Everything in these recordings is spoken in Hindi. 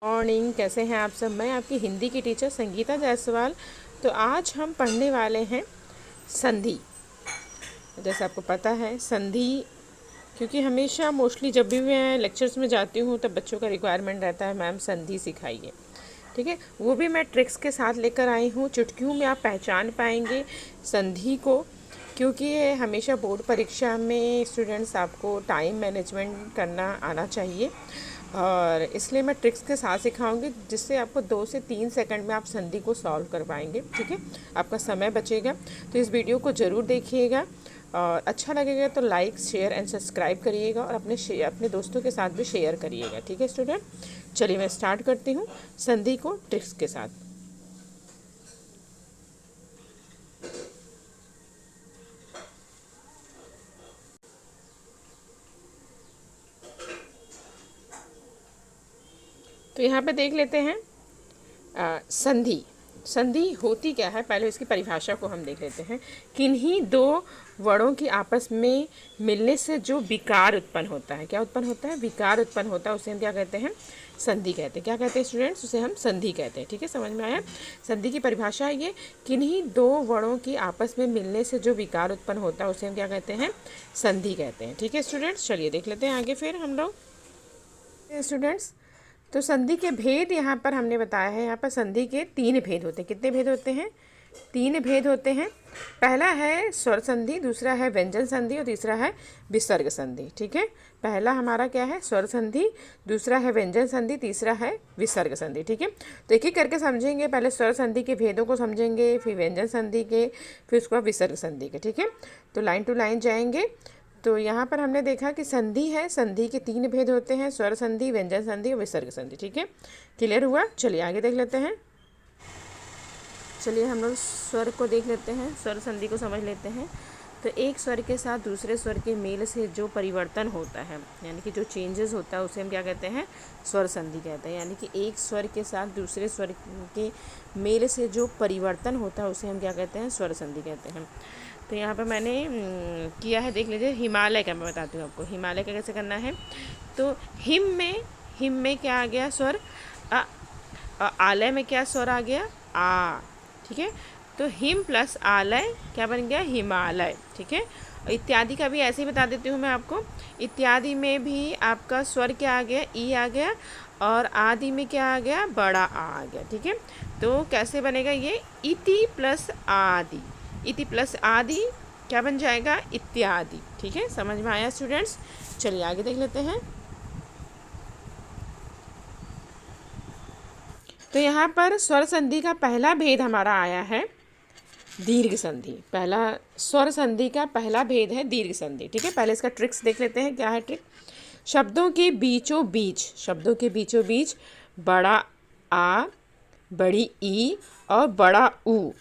मॉर्निंग, कैसे हैं आप सब। मैं आपकी हिंदी की टीचर संगीता जायसवाल। तो आज हम पढ़ने वाले हैं संधि। जैसे आपको पता है संधि, क्योंकि हमेशा मोस्टली जब भी मैं लेक्चर्स में जाती हूँ तब बच्चों का रिक्वायरमेंट रहता है मैम संधि सिखाइए। ठीक है, वो भी मैं ट्रिक्स के साथ लेकर आई हूँ। चुटकियों में आप पहचान पाएंगे संधि को, क्योंकि ये हमेशा बोर्ड परीक्षा में स्टूडेंट्स आपको टाइम मैनेजमेंट करना आना चाहिए, और इसलिए मैं ट्रिक्स के साथ सिखाऊंगी जिससे आपको 2 से 3 सेकंड में आप संधि को सॉल्व कर पाएंगे। ठीक है, आपका समय बचेगा। तो इस वीडियो को ज़रूर देखिएगा, और अच्छा लगेगा तो लाइक शेयर एंड सब्सक्राइब करिएगा, और अपने दोस्तों के साथ भी शेयर करिएगा। ठीक है स्टूडेंट, चलिए मैं स्टार्ट करती हूँ संधि को ट्रिक्स के साथ। तो यहाँ पे देख लेते हैं संधि। संधि होती क्या है, पहले इसकी परिभाषा को हम देख लेते हैं। किन्हीं दो वर्णों की आपस में मिलने से जो विकार उत्पन्न होता है, क्या उत्पन्न होता है, विकार उत्पन्न होता है, उसे हम क्या कहते हैं, संधि कहते हैं। क्या कहते हैं स्टूडेंट्स, उसे हम संधि कहते हैं। ठीक है, समझ में आया। संधि की परिभाषा है ये, किन्हीं दो वर्णों की आपस में मिलने से जो विकार उत्पन्न होता है उसे हम क्या कहते हैं, संधि कहते हैं। ठीक है स्टूडेंट्स, चलिए देख लेते हैं आगे फिर हम लोग। स्टूडेंट्स, तो संधि के भेद यहाँ पर हमने बताया है। यहाँ पर संधि के 3 भेद होते हैं। कितने भेद होते हैं, 3 भेद होते हैं। पहला है स्वर संधि, दूसरा है व्यंजन संधि, और तीसरा है विसर्ग संधि। ठीक है, पहला हमारा क्या है, स्वर संधि, दूसरा है व्यंजन संधि, तीसरा है विसर्ग संधि। ठीक है, तो एक एक करके समझेंगे। पहले स्वर संधि के भेदों को समझेंगे, फिर व्यंजन संधि के, फिर उसके बाद विसर्ग संधि के। ठीक है, तो लाइन टू लाइन जाएंगे। तो यहाँ पर हमने देखा कि संधि है, संधि के 3 भेद होते हैं, स्वर संधि, व्यंजन संधि और विसर्ग संधि। ठीक है, क्लियर हुआ। चलिए आगे देख लेते हैं। चलिए हम लोग स्वर को देख लेते हैं, स्वर संधि को समझ लेते हैं। तो एक स्वर के साथ दूसरे स्वर के मेल से जो परिवर्तन होता है, यानी कि जो चेंजेस होता है, उसे हम क्या कहते हैं, स्वर संधि कहते हैं। यानी कि एक स्वर के साथ दूसरे स्वर के मेल से जो परिवर्तन होता है उसे हम क्या कहते हैं, स्वर संधि कहते हैं। तो यहाँ पर मैंने किया है, देख लीजिए। हिमालय का मैं बताती हूँ आपको, हिमालय का कैसे करना है। तो हिम में क्या आ गया, स्वर अ। आलय में क्या स्वर आ गया, आ। ठीक है, तो हिम प्लस आलय क्या बन गया, हिमालय। ठीक है, इत्यादि का भी ऐसे ही बता देती हूँ मैं आपको। इत्यादि में भी आपका स्वर क्या आ गया, ई आ गया, और आदि में क्या आ गया, बड़ा आ गया। ठीक है, तो कैसे बनेगा ये, इति प्लस आदि, इति प्लस आदि क्या बन जाएगा, इत्यादि। ठीक है, समझ में आया स्टूडेंट्स। चलिए आगे देख लेते हैं। तो यहाँ पर स्वर संधि का पहला भेद हमारा आया है दीर्घ संधि। पहला स्वर संधि का पहला भेद है दीर्घ संधि। ठीक है, पहले इसका ट्रिक्स देख लेते हैं। क्या है ट्रिक, शब्दों के बीचों बीच, शब्दों के बीचों बीच बड़ा आ, बड़ी ई और बड़ा ऊ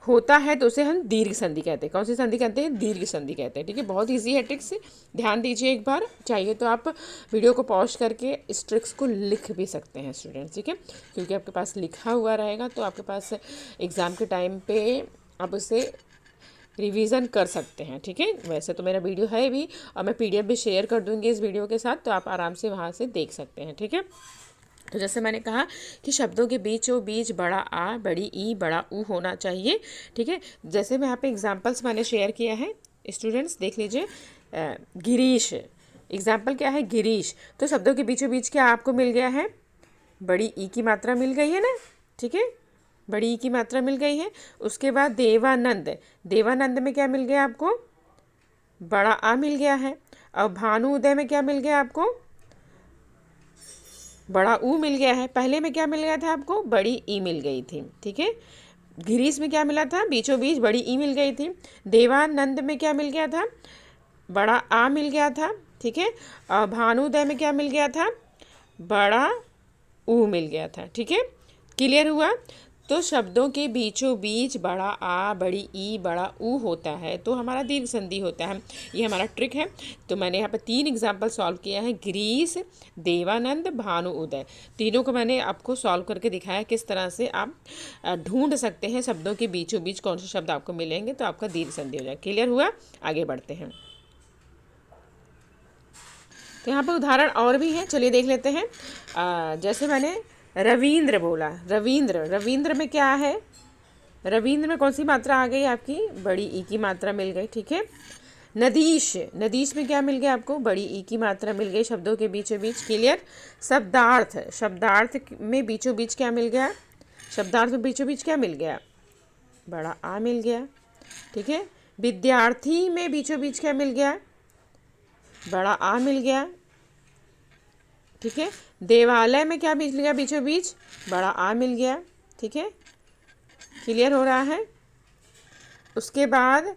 होता है तो उसे हम दीर्घ संधि कहते हैं। कौन सी संधि कहते हैं, दीर्घ संधि कहते हैं। ठीक है, बहुत इजी है ट्रिक्स, ध्यान दीजिए एक बार। चाहिए तो आप वीडियो को पॉज करके इस ट्रिक्स को लिख भी सकते हैं स्टूडेंट्स। ठीक है, क्योंकि आपके पास लिखा हुआ रहेगा तो आपके पास एग्ज़ाम के टाइम पे आप उसे रिवीजन कर सकते हैं। ठीक है, वैसे तो मेरा वीडियो है भी, और मैं PDF भी शेयर कर दूँगी इस वीडियो के साथ, तो आप आराम से वहाँ से देख सकते हैं। ठीक है, तो जैसे मैंने कहा कि शब्दों के बीचों बीच बड़ा आ, बड़ी ई, बड़ा ऊ होना चाहिए। ठीक है, जैसे मैं यहाँ पे एग्जांपल्स मैंने शेयर किया है, स्टूडेंट्स देख लीजिए। गिरीश, एग्जांपल क्या है, गिरीश। तो शब्दों के बीचों बीच क्या आपको मिल गया है, बड़ी ई की मात्रा मिल गई है ना। ठीक है, बड़ी ई की मात्रा मिल गई है। उसके बाद देवानंद, देवानंद में क्या मिल गया आपको, बड़ा आ मिल गया है। और भानु उदय में क्या मिल गया आपको, बड़ा ऊ मिल गया है। पहले में क्या मिल गया था आपको, बड़ी ई मिल गई थी। ठीक है, गिरीश में क्या मिला था, बीचों बीच बड़ी ई मिल गई थी। देवानंद में क्या मिल गया था, बड़ा आ मिल गया था। ठीक है, और भानुदय में क्या मिल गया था, बड़ा ऊ मिल गया था। ठीक है, क्लियर हुआ। तो शब्दों के बीचों बीच बड़ा आ, बड़ी ई, बड़ा ऊ होता है तो हमारा दीर्घ संधि होता है। ये हमारा ट्रिक है। तो मैंने यहाँ पर 3 एग्जाम्पल सॉल्व किया है, गिरीश, देवानंद, भानु उदय। तीनों को मैंने आपको सॉल्व करके दिखाया किस तरह से आप ढूंढ सकते हैं शब्दों के बीचों बीच कौन से शब्द आपको मिलेंगे तो आपका दीर्घ संधि हो जाए। क्लियर हुआ, आगे बढ़ते हैं। तो यहाँ पे उदाहरण और भी हैं, चलिए देख लेते हैं। जैसे मैंने रविंद्र बोला, रविंद्र, रविंद्र में क्या है, रविंद्र में कौन सी मात्रा आ गई आपकी, बड़ी ई की मात्रा मिल गई, ठीक है। नदीश, नदीश में क्या मिल गया आपको, बड़ी ई की मात्रा मिल गई शब्दों के बीचों बीच, क्लियर। शब्दार्थ, शब्दार्थ में बीचों बीच क्या मिल गया, शब्दार्थ में बीचों बीच क्या मिल गया, बड़ा आ मिल गया, ठीक है। विद्यार्थी में बीचों बीच क्या मिल गया, बड़ा आ मिल गया, ठीक है। देवालय में क्या मिल गया बीचों बीच, बड़ा आ मिल गया, ठीक है, क्लियर हो रहा है। उसके बाद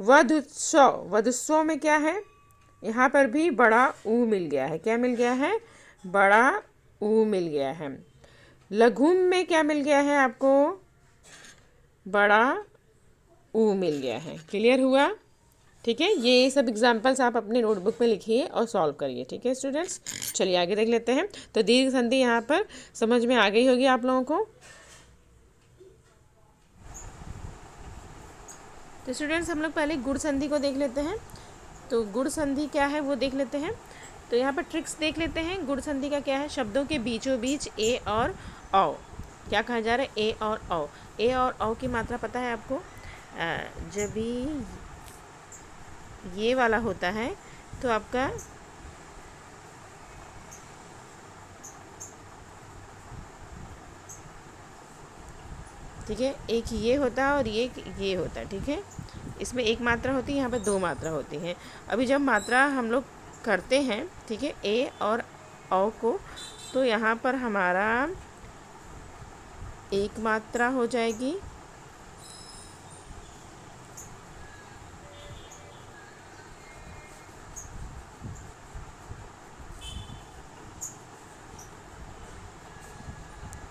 वधोत्सव, वधोत्सव में क्या है, यहाँ पर भी बड़ा ऊ मिल गया है, क्या मिल गया है, बड़ा ऊ मिल गया है। लघुम में क्या मिल गया है आपको, बड़ा ऊ मिल गया है, क्लियर हुआ, ठीक है। ये सब एग्जाम्पल्स आप अपने नोटबुक में लिखिए और सॉल्व करिए, ठीक है स्टूडेंट्स। चलिए आगे देख लेते हैं। तो दीर्घ संधि यहाँ पर समझ में आ गई होगी आप लोगों को। तो स्टूडेंट्स हम लोग पहले गुण संधि को देख लेते हैं। तो गुण संधि क्या है वो देख लेते हैं। तो यहाँ पर ट्रिक्स देख लेते हैं। गुण संधि का क्या है, शब्दों के बीचों बीच ए और औ, क्या कहा जा रहा है, ए और औ। ए और औ की मात्रा पता है आपको, जब भी ये वाला होता है तो आपका ठीक है, एक ये होता है और ये होता है, ठीक है। इसमें एक मात्रा होती है, यहाँ पे दो मात्रा होती हैं। अभी जब मात्रा हम लोग करते हैं, ठीक है, ए और औ को, तो यहाँ पर हमारा एक मात्रा हो जाएगी,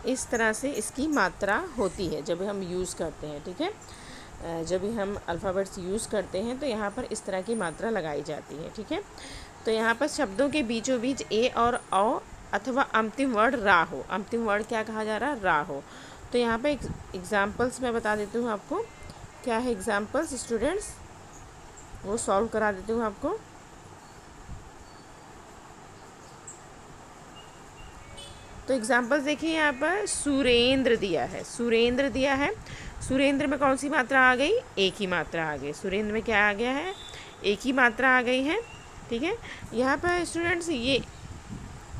इस तरह से इसकी मात्रा होती है जब हम यूज़ करते हैं, ठीक है। जब भी हम अल्फ़ाबेट्स यूज़ करते हैं तो यहाँ पर इस तरह की मात्रा लगाई जाती है, ठीक है। तो यहाँ पर शब्दों के बीचों बीच ए और औ अथवा अंतिम वर्ड रा हो, अंतिम वर्ड क्या कहा जा रहा है, रा हो। तो यहाँ पे एग्जाम्पल्स मैं बता देती हूँ आपको, क्या है एग्जाम्पल्स स्टूडेंट्स, वो सॉल्व करा देती हूँ आपको। तो एग्जाम्पल्स देखिए, यहाँ पर सुरेंद्र दिया है, सुरेंद्र दिया है। सुरेंद्र में कौन सी मात्रा आ गई, एक ही मात्रा आ गई। सुरेंद्र में क्या आ गया है, एक ही मात्रा आ गई है, ठीक है। यहाँ पर स्टूडेंट्स ये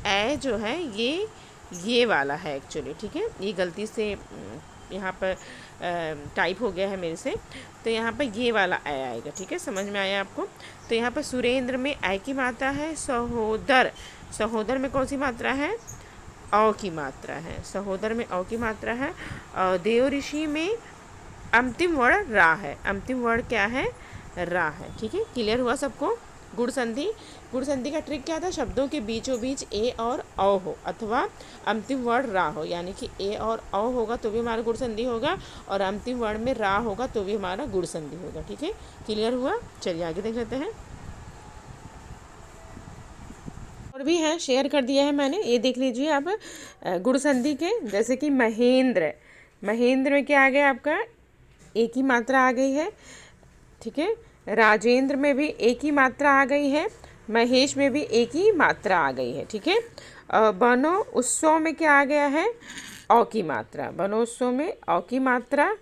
ए जो है ये वाला है एक्चुअली, ठीक है। ये गलती से यहाँ पर टाइप हो गया है मेरे से, तो यहाँ पर ये वाला ए आएगा, ठीक है, समझ में आया आपको। तो यहाँ पर सुरेंद्र में ए की मात्रा है। सहोदर, सहोदर में कौन सी मात्रा है, औ की मात्रा है, सहोदर में औ की मात्रा है। और देव ऋषि में अंतिम वर्ड रा है, अंतिम वर्ड क्या है, रा है, ठीक है। क्लियर हुआ सबको। गुण संधि, गुण संधि का ट्रिक क्या था, शब्दों के बीचों बीच ए और औ हो अथवा अंतिम वर्ड रा हो, यानी कि ए और औ होगा तो भी हमारा गुण संधि होगा और अंतिम वर्ड में रा होगा तो भी हमारा गुण संधि होगा, ठीक है। क्लियर हुआ, चलिए आगे देख लेते हैं। और भी है, शेयर कर दिया है मैंने, ये देख लीजिए आप। गुण संधि के जैसे कि महेंद्र, महेंद्र में क्या आ गया आपका, एक ही मात्रा आ गई है, ठीक है। राजेंद्र में भी एक ही मात्रा आ गई है, महेश में भी एक ही मात्रा आ गई है, ठीक है। बनो उत्सव में क्या आ गया है, औ की मात्रा, बनो उत्सव में औ की मात्रा,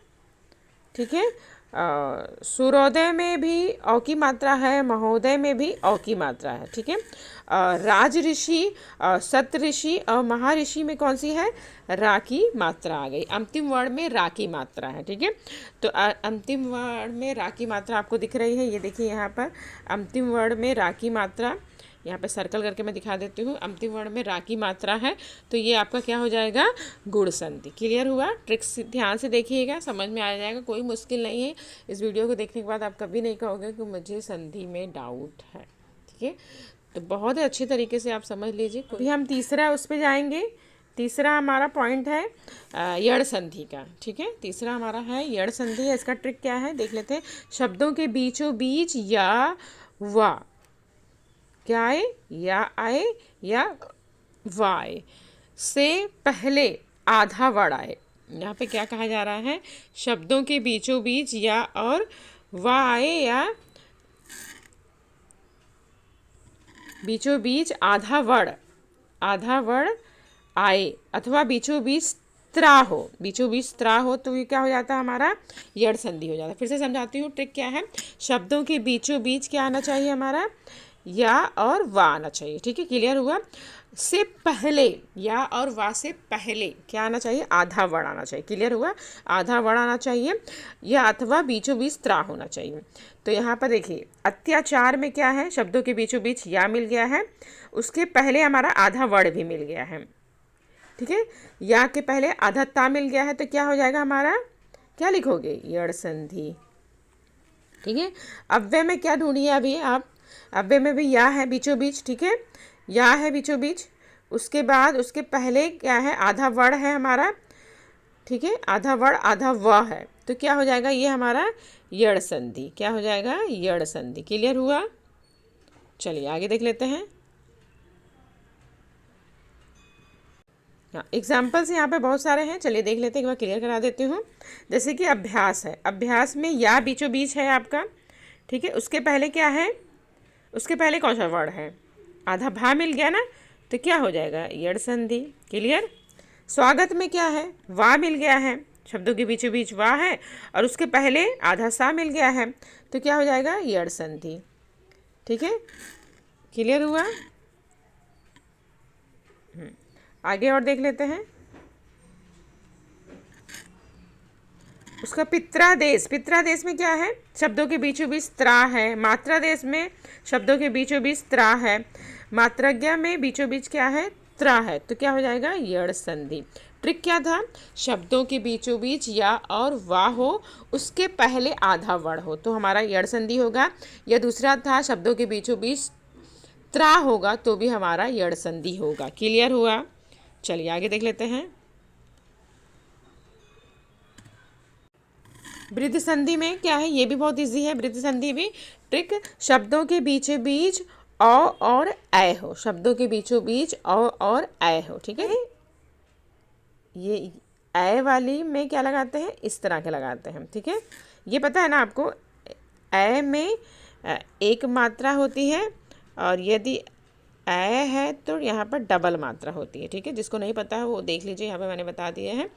ठीक है। सूर्योदय में भी औ की मात्रा है, महोदय में भी औ की मात्रा है, ठीक है। राज ऋषि, सत ऋषि और महर्षि में कौन सी है, रा की मात्रा आ गई। अंतिम वर्ड में रा की मात्रा है, ठीक है। तो अंतिम वर्ड में रा की मात्रा आपको दिख रही है, ये देखिए यहाँ पर अंतिम वर्ड में रा की मात्रा, यहाँ पे सर्कल करके मैं दिखा देती हूँ, अंतिम वर्ण में रा की मात्रा है, तो ये आपका क्या हो जाएगा, गुण संधि। क्लियर हुआ, ट्रिक्स ध्यान से देखिएगा, समझ में आ जाएगा, कोई मुश्किल नहीं है। इस वीडियो को देखने के बाद आप कभी नहीं कहोगे कि मुझे संधि में डाउट है, ठीक है। तो बहुत ही अच्छी तरीके से आप समझ लीजिए। अभी हम तीसरा उस पर जाएंगे। तीसरा हमारा पॉइंट है यड़ संधि का, ठीक है। तीसरा हमारा है यड़ संधि। इसका ट्रिक क्या है देख लेते हैं। शब्दों के बीचों बीच या वा, क्या आए, या आए या वाय से पहले आधा वर्ड आए। यहाँ पे क्या कहा जा रहा है, शब्दों के बीचों बीच या और वा आए या बीचों बीच आधा वर्ण आए, अथवा बीचों बीच त्रा हो तो ये क्या हो जाता है हमारा, यड़ संधि हो जाता है। फिर से समझाती हूँ, ट्रिक क्या है। शब्दों के बीचों बीच क्या आना चाहिए हमारा, या और वा आना चाहिए। ठीक है, क्लियर हुआ। से पहले, या और वा से पहले क्या आना चाहिए, आधा वर्ण आना चाहिए। क्लियर हुआ, आधा वर्ण आना चाहिए, या अथवा बीचों बीच त्रा होना चाहिए। तो यहाँ पर देखिए, अत्याचार में क्या है, शब्दों के बीचों बीच या मिल गया है, उसके पहले हमारा आधा वर्ण भी मिल गया है। ठीक है, या के पहले आधा ता मिल गया है, तो क्या हो जाएगा हमारा, क्या लिखोगे, यड़ संधि। ठीक है, अव्यय में क्या ढूंढिए अभी आप, अव्यय में भी या है बीचों बीच। ठीक है, या है बीचों बीच, उसके बाद उसके पहले क्या है, आधा वर्ण है हमारा। ठीक है, आधा वर्ण आधा व है, तो क्या हो जाएगा, ये हमारा यड़ संधि। क्या हो जाएगा, यड़ संधि। क्लियर हुआ। चलिए आगे देख लेते हैं। हाँ, एग्जाम्पल्स यहाँ पे बहुत सारे हैं, चलिए देख लेते हैं, एक बार क्लियर करा देती हूँ। जैसे कि अभ्यास है, अभ्यास में या बीचों बीच है आपका। ठीक है, उसके पहले क्या है, उसके पहले कौन सा वर्ड है, आधा भा मिल गया ना, तो क्या हो जाएगा, यड़ संधि। क्लियर। स्वागत में क्या है, वा मिल गया है, शब्दों के बीचों बीच वा है, और उसके पहले आधा सा मिल गया है, तो क्या हो जाएगा, यड़ संधि। ठीक है, क्लियर हुआ। आगे और देख लेते हैं। उसका पित्रादेश, पित्रादेश में क्या है, शब्दों के बीचों बीच त्रा है। मात्रादेश में शब्दों के बीचों बीच त्रा है। मात्राज्ञा में बीचों बीच क्या है, त्रा है, तो क्या हो जाएगा, यड़ संधि। ट्रिक क्या था, शब्दों के बीचों बीच या और वा हो, उसके पहले आधा वर्ण हो, तो हमारा यड़ संधि होगा। या दूसरा था, शब्दों के बीचों बीच त्रा होगा, तो भी हमारा यड़ संधि होगा। क्लियर हुआ। चलिए आगे देख लेते हैं। वृद्ध संधि में क्या है, ये भी बहुत इजी है। वृद्ध संधि भी ट्रिक, शब्दों के बीचों बीच औ और ऐ हो, शब्दों के बीचों बीच औ और ऐ हो। ठीक है, ये ऐ वाली में क्या लगाते हैं, इस तरह के लगाते हैं। ठीक है, ये पता है ना आपको, ऐ में एक मात्रा होती है, और यदि ऐ है तो यहाँ पर डबल मात्रा होती है। ठीक है, जिसको नहीं पता है वो देख लीजिए, यहाँ पे मैंने बता दिए हैं।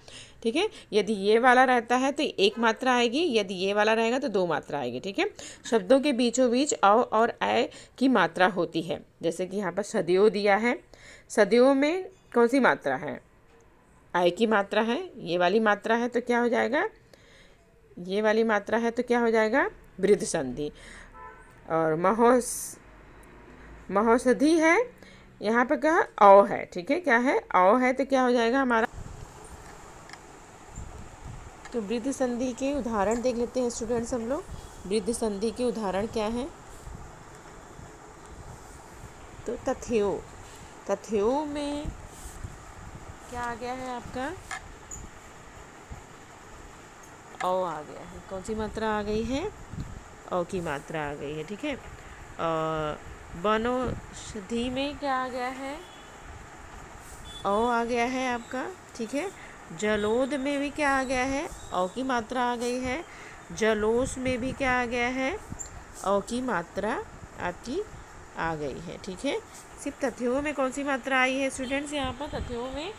ठीक है, यदि ये वाला रहता है तो एक मात्रा आएगी, यदि ये वाला रहेगा तो दो मात्रा आएगी। ठीक है, शब्दों के बीचों बीच औ और ऐ की मात्रा होती है। जैसे कि यहाँ पर सदियों दिया है, सदियों में कौन सी मात्रा है, ऐ की मात्रा है, ये वाली मात्रा है, तो क्या हो जाएगा, ये वाली मात्रा है, तो क्या हो जाएगा, वृद्ध संधि। और महोषधि है, यहाँ पर क्या औ है। ठीक है, क्या है, औ है, तो क्या हो जाएगा हमारा, तो वृद्ध संधि के उदाहरण देख लेते हैं स्टूडेंट्स हम लोग। वृद्ध संधि के उदाहरण क्या है, तो तथ्यों में क्या आ गया है आपका, औ आ गया है। कौन सी मात्रा आ गई है, औ की मात्रा आ गई है। ठीक है, और वनौषधि में क्या आ गया है, औ आ गया है आपका। ठीक है, जलोद में भी क्या आ गया है, औ की मात्रा आ गई है। जलोस में भी क्या आ गया है, औ की मात्रा आपकी आ गई है। ठीक है, सिर्फ तथ्यों में कौन सी मात्रा आई है स्टूडेंट्स, यहाँ पर तथ्यों में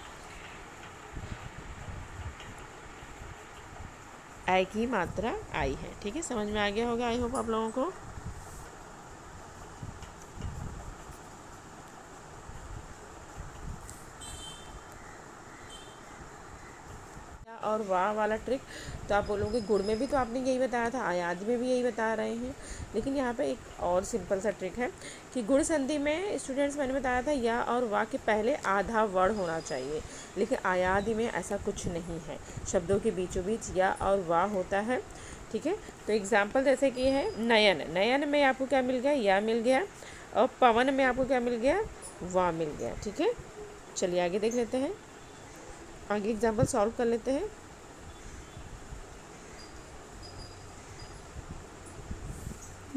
ऐ की मात्रा आई है। ठीक है, समझ में आ गया होगा आई होप आप लोगों को। और वाह वाला ट्रिक, तो आप बोलोगे गुण में भी तो आपने यही बताया था, आयादी में भी यही बता रहे हैं, लेकिन यहाँ पे एक और सिंपल सा ट्रिक है कि गुण संधि में स्टूडेंट्स मैंने बताया था या और वाह के पहले आधा वर्ण होना चाहिए, लेकिन आयादी में ऐसा कुछ नहीं है, शब्दों के बीचों बीच या और वाह होता है। ठीक है, तो एग्जाम्पल जैसे कि है नयन, नयन में आपको क्या मिल गया, या मिल गया, और पवन में आपको क्या मिल गया, वाह मिल गया। ठीक है, चलिए आगे देख लेते हैं, आगे एग्जाम्पल सॉल्व कर लेते हैं।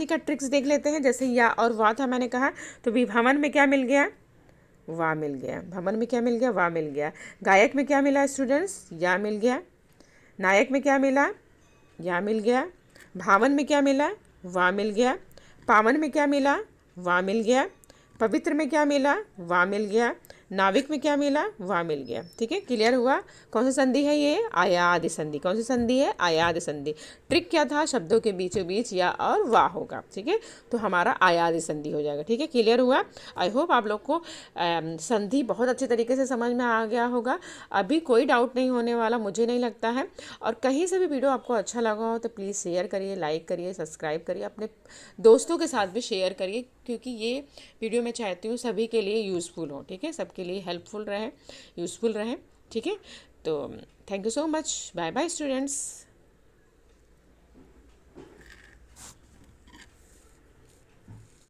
का ट्रिक्स देख लेते हैं। जैसे या और वाह था मैंने कहा, तो विभवन में क्या मिल गया, वाह मिल गया। भवन में क्या मिल गया, वाह मिल गया। गायक में क्या मिला स्टूडेंट्स, या मिल गया। नायक में क्या मिला, या मिल गया। भावन में क्या मिला, वाह मिल गया। पावन में क्या मिला, वाह मिल गया। पवित्र में क्या मिला, वा मिल गया। नाविक में क्या मिला, वा मिल गया। ठीक है, क्लियर हुआ। कौन सी संधि है ये, आयाद संधि। कौन सी संधि है, आयाद संधि। ट्रिक क्या था, शब्दों के बीचों बीच या और वा होगा। ठीक है, तो हमारा आयाद संधि हो जाएगा। ठीक है, क्लियर हुआ। आई होप आप लोग को संधि बहुत अच्छे तरीके से समझ में आ गया होगा। अभी कोई डाउट नहीं होने वाला, मुझे नहीं लगता है। और कहीं से भी वीडियो आपको अच्छा लगा हो तो प्लीज़ शेयर करिए, लाइक करिए, सब्सक्राइब करिए, अपने दोस्तों के साथ भी शेयर करिए, क्योंकि ये वीडियो मैं चाहती हूँ सभी के लिए यूज़फुल हो। ठीक है, सबके लिए हेल्पफुल रहे, यूज़फुल रहे। ठीक है, तो thank you so much. Bye bye students.